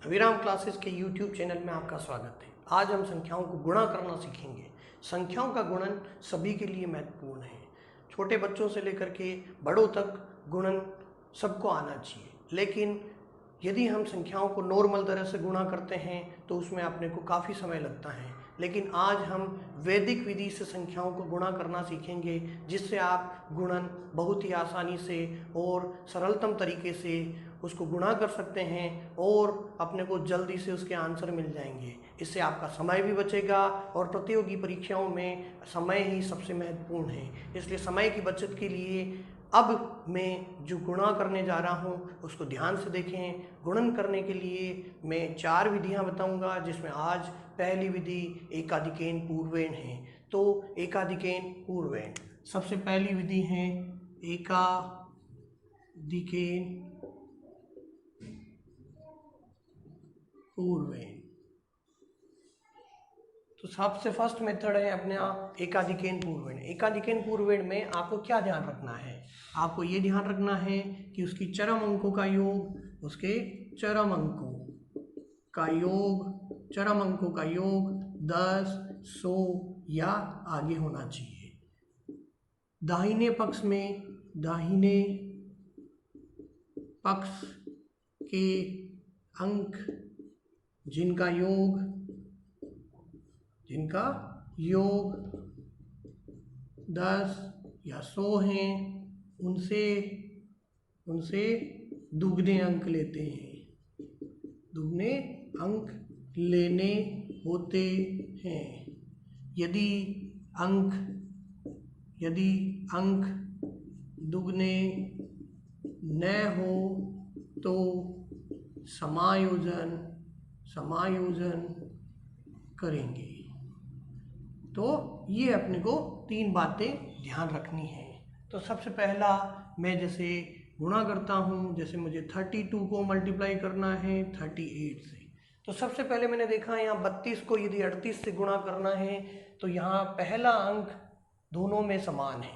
अभिराम classes के YouTube channel में आपका स्वागत है। आज हम संख्याओं को गुणा करना सीखेंगे। संख्याओं का गुणन सभी के लिए महत्वपूर्ण है। छोटे बच्चों से लेकर के बड़ों तक गुणन सबको आना चाहिए, लेकिन यदि हम संख्याओं को नॉर्मल तरह से गुणा करते हैं तो उसमें अपने को काफ़ी समय लगता है। लेकिन आज हम वैदिक विधि से संख्याओं को गुणा करना सीखेंगे, जिससे आप गुणन बहुत ही आसानी से और सरलतम तरीके से उसको गुणा कर सकते हैं और अपने को जल्दी से उसके आंसर मिल जाएंगे। इससे आपका समय भी बचेगा और प्रतियोगी परीक्षाओं में समय ही सबसे महत्वपूर्ण है। इसलिए समय की बचत के लिए अब मैं जो गुणा करने जा रहा हूँ उसको ध्यान से देखें। गुणन करने के लिए मैं 4 विधियाँ बताऊँगा, जिसमें आज पहली विधि एकाधिकेन पूर्वेण है। तो एकाधिकेन पूर्वेण सबसे पहली विधि है एकाधिकेन पूर्वेण। तो सबसे फर्स्ट मेथड है अपना एकाधिकेन पूर्वेण। एकाधिकेन पूर्वेण में आपको क्या ध्यान रखना है? आपको ये ध्यान रखना है कि उसकी चरम अंकों का योग, उसके चरम अंकों का योग 10, 100 या आगे होना चाहिए। दाहिने पक्ष के अंक जिनका योग 10 या 100 हैं, उनसे दुगने अंक लेते हैं। दुगने अंक लेने होते हैं। यदि अंक दुगने न हो तो समायोजन करेंगे। तो ये अपने को 3 बातें ध्यान रखनी है। तो सबसे पहला मैं जैसे गुणा करता हूँ, जैसे मुझे 32 को मल्टीप्लाई करना है 38 से। तो सबसे पहले मैंने देखा यहाँ 32 को यदि 38 से गुणा करना है तो यहाँ पहला अंक दोनों में समान है,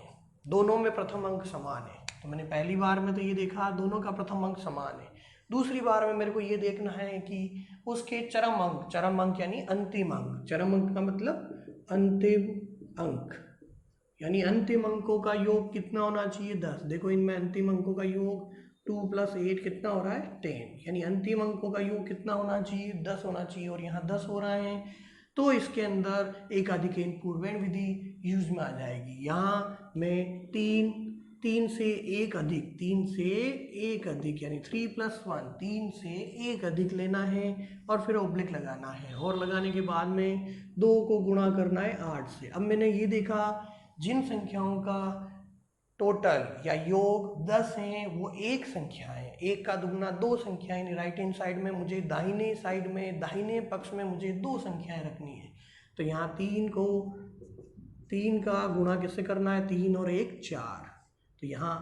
दोनों में प्रथम अंक समान है। तो मैंने पहली बार में तो ये देखा दोनों का प्रथम अंक समान है। दूसरी बार में मेरे को ये देखना है कि उसके चरम अंक यानी अंतिम अंक। चरम अंक का मतलब अंतिम अंक, यानी अंतिम अंकों का योग कितना होना चाहिए? 10। देखो इनमें अंतिम अंकों का योग 2 + 8 कितना हो रहा है? 10। यानी अंतिम अंकों का योग कितना होना चाहिए? 10 होना चाहिए, और यहाँ 10 हो रहा है। तो इसके अंदर एकाधिकेन पूर्वेण विधि यूज में आ जाएगी। यहाँ मैं 3 से एक अधिक यानी 3 + 1, 3 से एक अधिक लेना है और फिर ऑब्लिक लगाना है, और लगाने के बाद में 2 को गुणा करना है 8 से। अब मैंने ये देखा जिन संख्याओं का टोटल या योग 10 हैं वो एक संख्या है। एक का दुगना 2 संख्या है। राइट हैंड साइड में मुझे दाहिने पक्ष में मुझे 2 संख्याएं रखनी है। तो यहाँ 3 का गुणा किससे करना है? 3 और 1 4। तो यहाँ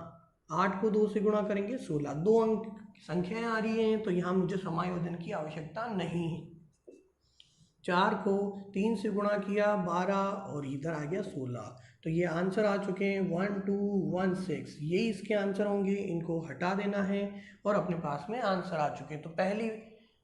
8 को 2 से गुणा करेंगे 16। 2 अंक संख्याएं आ रही हैं, तो यहाँ मुझे समायोजन की आवश्यकता नहीं है। 4 को 3 से गुणा किया 12 और इधर आ गया 16। तो ये आंसर आ चुके हैं 1216। यही इसके आंसर होंगे। इनको हटा देना है और अपने पास में आंसर आ चुके हैं। तो पहली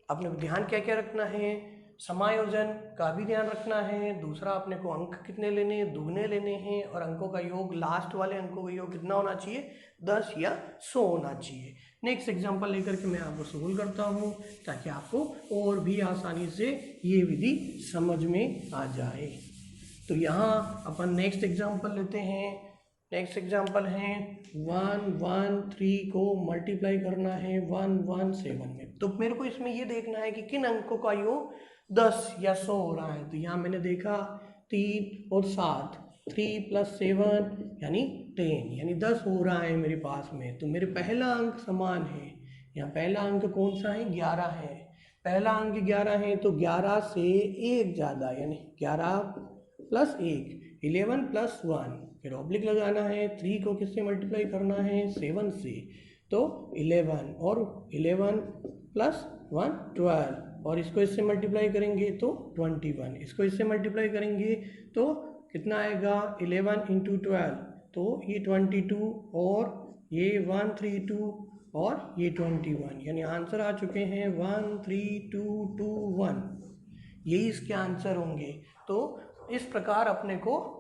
अपने को ध्यान क्या क्या रखना है? समायोजन का भी ध्यान रखना है। दूसरा अपने को अंक कितने लेने हैं? दुगने लेने हैं। और अंकों का योग, लास्ट वाले अंकों का योग कितना होना चाहिए? 10 या 100 होना चाहिए। नेक्स्ट एग्जांपल लेकर के मैं आपको सोल्व करता हूँ, ताकि आपको और भी आसानी से ये विधि समझ में आ जाए। तो यहाँ अपन नेक्स्ट एग्जांपल लेते हैं। नेक्स्ट एग्जांपल है 113 को मल्टीप्लाई करना है 117 में। तो मेरे को इसमें ये देखना है कि किन अंकों का योग 10 या 100 हो रहा है। तो यहाँ मैंने देखा 3 और 7, 3 + 7 यानी 10, यानी 10 हो रहा है मेरे पास में। तो मेरे पहला अंक समान है। यहाँ पहला अंक कौन सा है? 11 है। पहला अंक 11 है, तो 11 से 1 ज़्यादा, यानी 11 + 1 11 + 1। फिर ऑब्लिक लगाना है। 3 को किससे मल्टीप्लाई करना है? 7 से। तो 11, और 11 + 1 12, और इसको इससे मल्टीप्लाई करेंगे तो 21। इसको इससे मल्टीप्लाई करेंगे तो कितना आएगा? 11 × 12, तो ये 22, और ये 132 और ये 21, यानी आंसर आ चुके हैं 1 3 2 2 1। यही इसके आंसर होंगे। तो इस प्रकार अपने को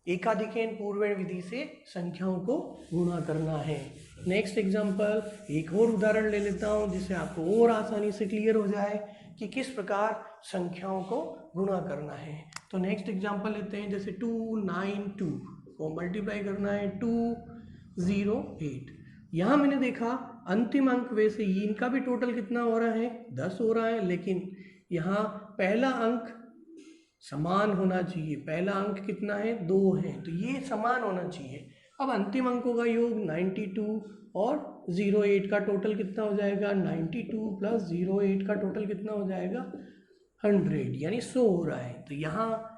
एकाधिकेन पूर्वेण विधि से संख्याओं को गुणा करना है। नेक्स्ट एग्जाम्पल, एक और उदाहरण ले लेता हूँ जिससे आपको और आसानी से क्लियर हो जाए कि किस प्रकार संख्याओं को गुणा करना है। तो नेक्स्ट एग्जाम्पल लेते हैं, जैसे 292 को मल्टीप्लाई करना है 208। यहाँ मैंने देखा अंतिम अंक वैसे ही इनका भी टोटल कितना हो रहा है 10 हो रहा है, लेकिन यहाँ पहला अंक समान होना चाहिए। पहला अंक कितना है 2 है, तो ये समान होना चाहिए। अब अंतिम अंकों का योग 92 और 08 का टोटल कितना हो जाएगा 92 प्लस 08 का टोटल कितना हो जाएगा 100, यानी 100 हो रहा है। तो यहाँ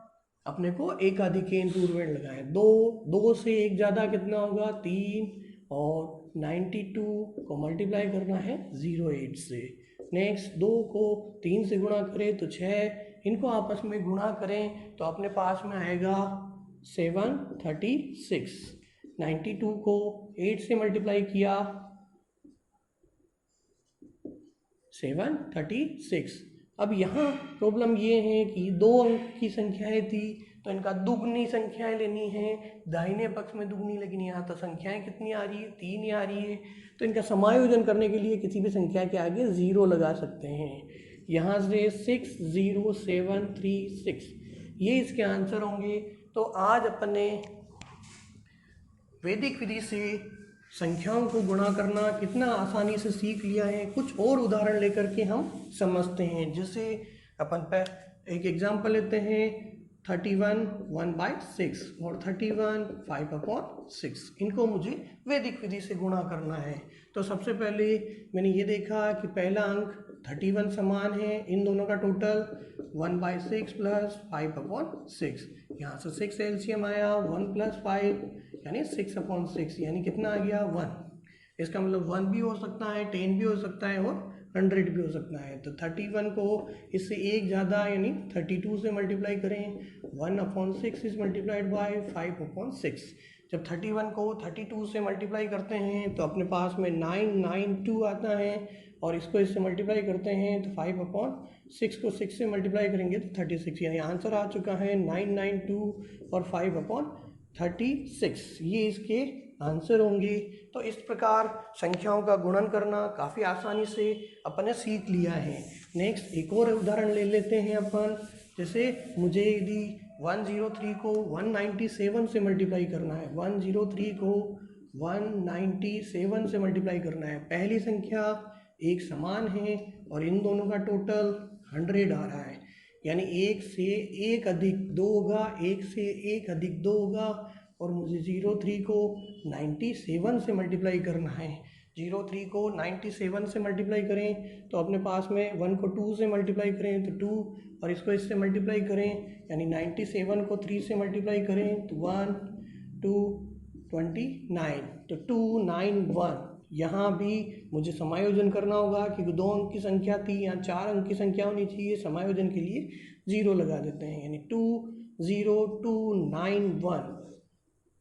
अपने को एकाधिकेन पूर्वेण लगाएं। 2 से एक ज़्यादा कितना होगा 3 और 92 को मल्टीप्लाई करना है 08 से। नेक्स्ट 2 को 3 से गुणा करें तो 6, इनको आपस में गुणा करें तो अपने पास में आएगा 736। 92 को 8 से मल्टीप्लाई किया 736। अब यहाँ प्रॉब्लम ये है कि 2 अंक की संख्याएं थी तो इनका दुगनी संख्याएं लेनी है, दाहिने पक्ष में दुगनी, लेकिन यहाँ तो संख्याएं कितनी आ रही है 3 ही आ रही है। तो इनका समायोजन करने के लिए किसी भी संख्या के आगे 0 लगा सकते हैं। यहाँ से 60736 ये इसके आंसर होंगे। तो आज अपने वैदिक विधि से संख्याओं को गुणा करना कितना आसानी से सीख लिया है। कुछ और उदाहरण लेकर के हम समझते हैं। जैसे अपन पर एक एग्जांपल लेते हैं 31 1/6 और 31 5/6। इनको मुझे वैदिक विधि से गुणा करना है। तो सबसे पहले मैंने ये देखा कि पहला अंक 31 समान है, इन दोनों का टोटल 1/6 प्लस 5/6। यहाँ से 6 एलसीएम आया, 1 प्लस 5 यानी 6/6, यानी कितना आ गया 1। इसका मतलब 1 भी हो सकता है, 10 भी हो सकता है और 100 भी हो सकता है। तो 31 को इससे एक ज़्यादा यानी 32 से मल्टीप्लाई करें, 1/6 इज मल्टीप्लाइड बाय 5/6। जब 31 को 32 से मल्टीप्लाई करते हैं तो अपने पास में 992 आता है, और इसको इससे मल्टीप्लाई करते हैं तो 5/6 को 6 से मल्टीप्लाई करेंगे तो 36, यानी आंसर आ चुका है 992 और 5/36। ये इसके आंसर होंगे। तो इस प्रकार संख्याओं का गुणन करना काफ़ी आसानी से अपन ने सीख लिया है। नेक्स्ट एक और उदाहरण ले लेते हैं अपन। जैसे मुझे यदि 103 को 197 से मल्टीप्लाई करना है, 103 को 197 से मल्टीप्लाई करना है। पहली संख्या एक समान है और इन दोनों का टोटल 100 आ रहा है, यानी 1 से 1 अधिक 2 होगा, 1 से 1 अधिक 2 होगा, और मुझे 03 को 97 से मल्टीप्लाई करना है। 03 को 97 से मल्टीप्लाई करें तो अपने पास में 1 को 2 से मल्टीप्लाई करें तो 2, और इसको इससे मल्टीप्लाई करें यानी 97 को 3 से मल्टीप्लाई करें तो 1 2 29, तो 291। यहाँ भी मुझे समायोजन करना होगा क्योंकि 2 अंक की संख्या थी, यहाँ 4 अंक की संख्या होनी चाहिए। समायोजन के लिए 0 लगा देते हैं, यानी 20291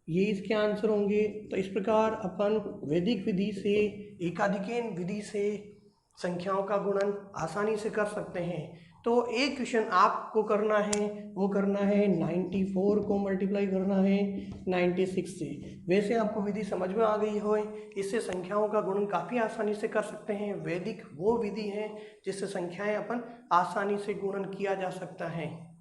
ये इसके आंसर होंगे। तो इस प्रकार अपन वैदिक विधि से एकाधिकेन विधि से संख्याओं का गुणन आसानी से कर सकते हैं। तो एक क्वेश्चन आपको करना है, वो करना है 94 को मल्टीप्लाई करना है 96 से। वैसे आपको विधि समझ में आ गई हो, इससे संख्याओं का गुणन काफ़ी आसानी से कर सकते हैं। वैदिक वो विधि है जिससे संख्याएं अपन आसानी से गुणन किया जा सकता है।